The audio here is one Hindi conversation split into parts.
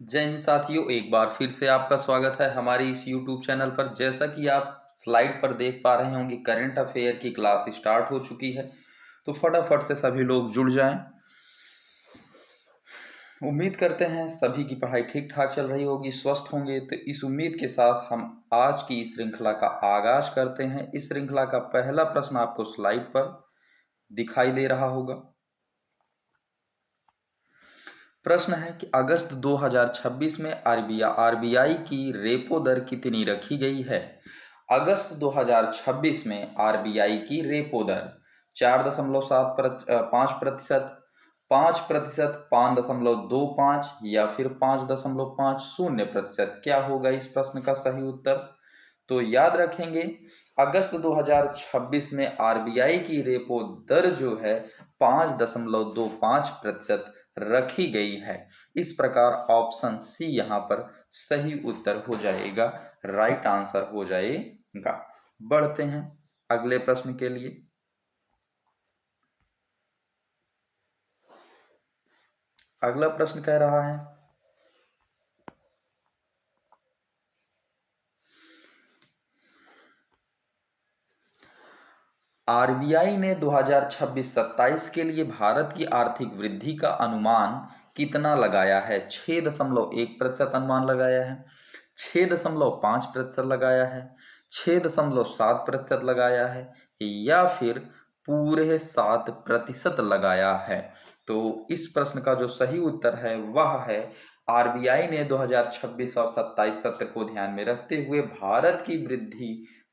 जय हिंद साथियों, एक बार फिर से आपका स्वागत है हमारी इस YouTube चैनल पर। जैसा कि आप स्लाइड पर देख पा रहे होंगे, करंट अफेयर की क्लास स्टार्ट हो चुकी है, तो फटाफट से सभी लोग जुड़ जाएं। उम्मीद करते हैं सभी की पढ़ाई ठीक ठाक चल रही होगी, स्वस्थ होंगे। तो इस उम्मीद के साथ हम आज की इस श्रृंखला का आगाज करते हैं। इस श्रृंखला का पहला प्रश्न आपको स्लाइड पर दिखाई दे रहा होगा। प्रश्न है कि अगस्त 2026 में आरबीआई की रेपो दर कितनी रखी गई है। अगस्त 2026 में आरबीआई की रेपो दर 4.5%, 5%, 5.25 या फिर 5.50%। क्या होगा इस प्रश्न का सही उत्तर? तो याद रखेंगे, अगस्त 2026 में आरबीआई की रेपो दर जो है 5.25% रखी गई है। इस प्रकार ऑप्शन सी यहाँ पर सही उत्तर हो जाएगा, राइट आंसर हो जाएगा। बढ़ते हैं अगले प्रश्न के लिए। अगला प्रश्न कह रहा है, आरबीआई ने 2026-27 के लिए भारत की आर्थिक वृद्धि का अनुमान कितना लगाया है। 6.1% अनुमान लगाया है, 6.5% लगाया है, 6.7% लगाया है, या फिर पूरे 7% लगाया है। तो इस प्रश्न का जो सही उत्तर है वह है, आरबीआई ने 2026 और 27 सत्र को ध्यान में रखते हुए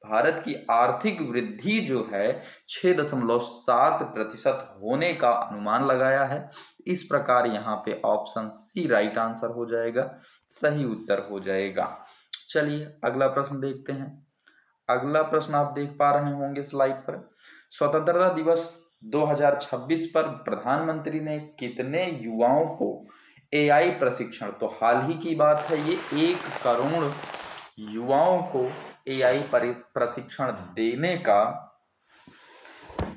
भारत की आर्थिक वृद्धि जो है 6.7% होने का अनुमान लगाया है। इस प्रकार यहाँ पे ऑप्शन सी राइट आंसर हो जाएगा, सही उत्तर हो जाएगा। चलिए अगला प्रश्न देखते हैं। अगला प्रश्न आप देख पा रहे होंगे स्लाइड पर। स्वतंत्रता दिवस 2026 पर प्रधानमंत्री ने कितने युवाओं को एआई प्रशिक्षण, तो हाल ही की बात है, ये 1 करोड़ युवाओं को एआई प्रशिक्षण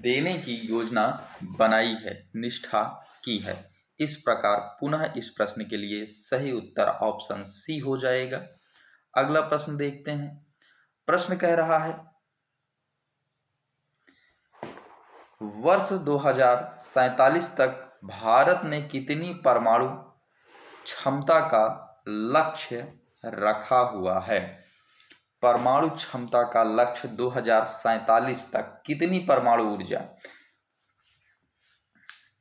देने की योजना बनाई है, निष्ठा की है। इस प्रकार पुनः इस प्रश्न के लिए सही उत्तर ऑप्शन सी हो जाएगा। अगला प्रश्न देखते हैं। प्रश्न कह रहा है, वर्ष 2047 तक भारत ने कितनी परमाणु क्षमता का लक्ष्य रखा हुआ है। परमाणु क्षमता का लक्ष्य 2047 तक कितनी परमाणु ऊर्जा,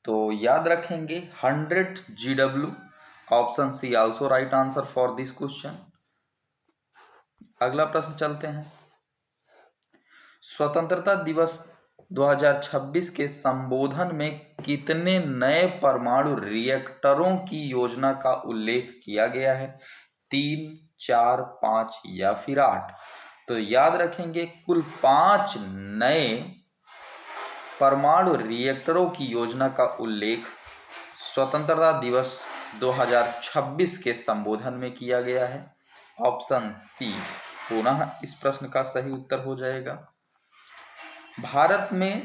तो याद रखेंगे 100 GW। Option C also right answer for this question. अगला प्रश्न चलते हैं। स्वतंत्रता दिवस 2026 के संबोधन में कितने नए परमाणु रिएक्टरों की योजना का उल्लेख किया गया है। 3, 4, 5 या फिर 8। तो याद रखेंगे, कुल 5 नए परमाणु रिएक्टरों की योजना का उल्लेख स्वतंत्रता दिवस 2026 के संबोधन में किया गया है। ऑप्शन सी पुनः इस प्रश्न का सही उत्तर हो जाएगा। भारत में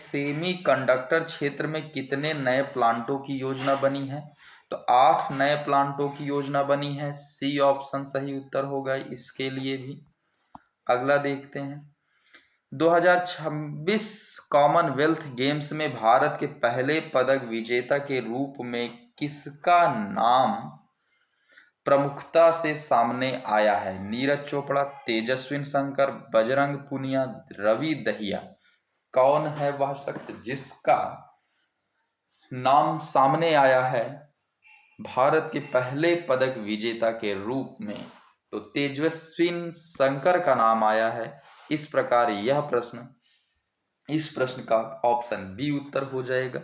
सेमीकंडक्टर क्षेत्र में कितने नए प्लांटों की योजना बनी है। तो 8 नए प्लांटों की योजना बनी है। सी ऑप्शन सही उत्तर होगा इसके लिए भी। अगला देखते हैं। 2026 कॉमनवेल्थ गेम्स में भारत के पहले पदक विजेता के रूप में किसका नाम प्रमुखता से सामने आया है। नीरज चोपड़ा, तेजस्विन शंकर, बजरंग पुनिया, रवि दहिया। कौन है वह शख्स जिसका नाम सामने आया है भारत के पहले पदक विजेता के रूप में? तो तेजस्विन शंकर का नाम आया है। इस प्रकार इस प्रश्न का ऑप्शन बी उत्तर हो जाएगा।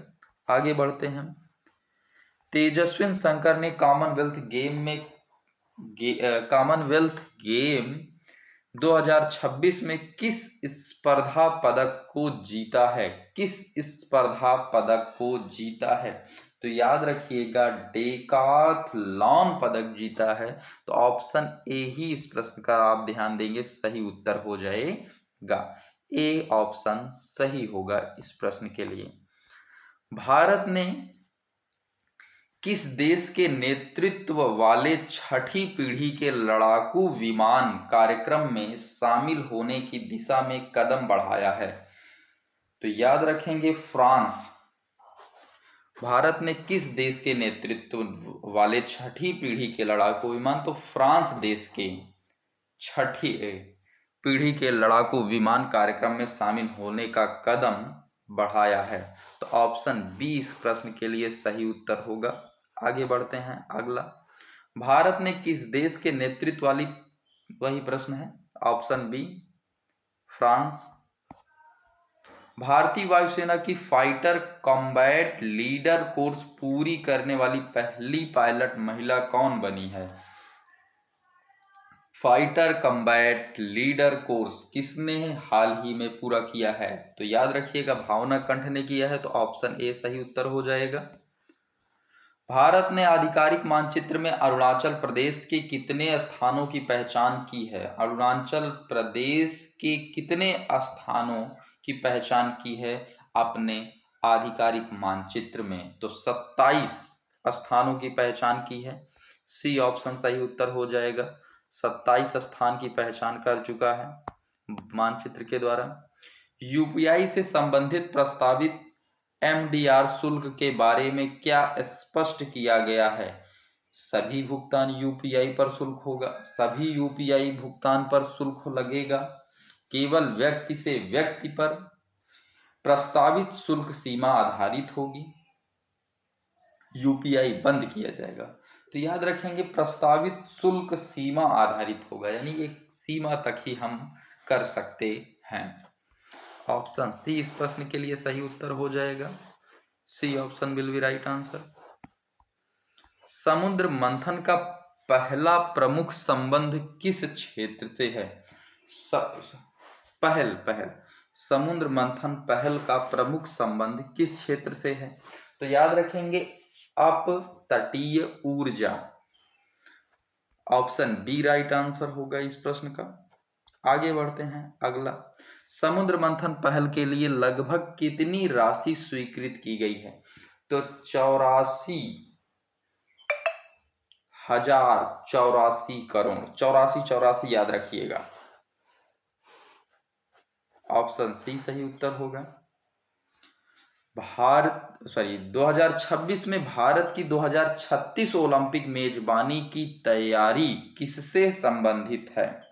आगे बढ़ते हैं। तेजस्विन शंकर ने कॉमनवेल्थ गेम 2026 में किस स्पर्धा पदक को जीता है। तो याद रखिएगा, डेकाथलॉन पदक जीता है। तो ऑप्शन ए ही इस प्रश्न का आप ध्यान देंगे, सही उत्तर हो जाएगा। ए ऑप्शन सही होगा इस प्रश्न के लिए। भारत ने किस देश के नेतृत्व वाले छठी पीढ़ी के लड़ाकू विमान कार्यक्रम में शामिल होने की दिशा में कदम बढ़ाया है? तो याद रखेंगे फ्रांस। भारत ने किस देश के नेतृत्व वाले छठी पीढ़ी के लड़ाकू विमान, तो फ्रांस देश के छठी पीढ़ी के लड़ाकू विमान कार्यक्रम में शामिल होने का कदम बढ़ाया है। तो ऑप्शन बी इस प्रश्न के लिए सही उत्तर होगा। आगे बढ़ते हैं अगला। भारत ने किस देश के नेतृत्व वाली, वही प्रश्न है, ऑप्शन बी फ्रांस। भारतीय वायुसेना की फाइटर कॉम्बैट लीडर कोर्स पूरी करने वाली पहली पायलट महिला कौन बनी है? फाइटर कॉम्बैट लीडर कोर्स किसने हाल ही में पूरा किया है? तो याद रखिएगा भावना कंठ ने किया है, तो ऑप्शन ए सही उत्तर हो जाएगा। भारत ने आधिकारिक मानचित्र में अरुणाचल प्रदेश के कितने स्थानों की पहचान की है? अरुणाचल प्रदेश के कितने स्थानों की पहचान की है अपने आधिकारिक मानचित्र में? तो 27 स्थानों की पहचान की है। सी ऑप्शन सही उत्तर हो जाएगा। 27 स्थान की पहचान कर चुका है मानचित्र के द्वारा। यूपीआई से संबंधित प्रस्तावित एमडीआर शुल्क के बारे में क्या स्पष्ट किया गया है? सभी भुगतान यूपीआई पर शुल्क होगा, सभी यूपीआई भुगतान पर शुल्क लगेगा, केवल व्यक्ति से व्यक्ति पर, प्रस्तावित शुल्क सीमा आधारित होगी, यूपीआई बंद किया जाएगा। तो याद रखेंगे प्रस्तावित शुल्क सीमा आधारित होगा, यानी एक सीमा तक ही हम कर सकते हैं। ऑप्शन सी इस प्रश्न के लिए सही उत्तर हो जाएगा। C option will be right answer. समुद्र मंथन का पहला प्रमुख संबंध किस क्षेत्र से है? पहल समुद्र मंथन पहल का प्रमुख संबंध किस क्षेत्र से है? तो याद रखेंगे अप तटीय ऊर्जा। ऑप्शन बी राइट आंसर होगा इस प्रश्न का। आगे बढ़ते हैं अगला। समुद्र मंथन पहल के लिए लगभग कितनी राशि स्वीकृत की गई है? तो 84,084 करोड़, 84 याद रखिएगा। ऑप्शन सी सही उत्तर होगा। 2026 में भारत की 2036 ओलंपिक मेजबानी की तैयारी किससे संबंधित है?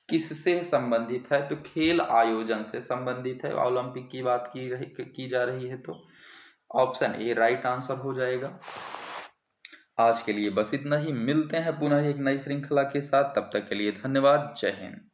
किससे संबंधित है? तो खेल आयोजन से संबंधित है। ओलंपिक की बात की जा रही है, तो ऑप्शन ए राइट आंसर हो जाएगा। आज के लिए बस इतना ही। मिलते हैं पुनः एक नई श्रृंखला के साथ। तब तक के लिए धन्यवाद। जय हिंद।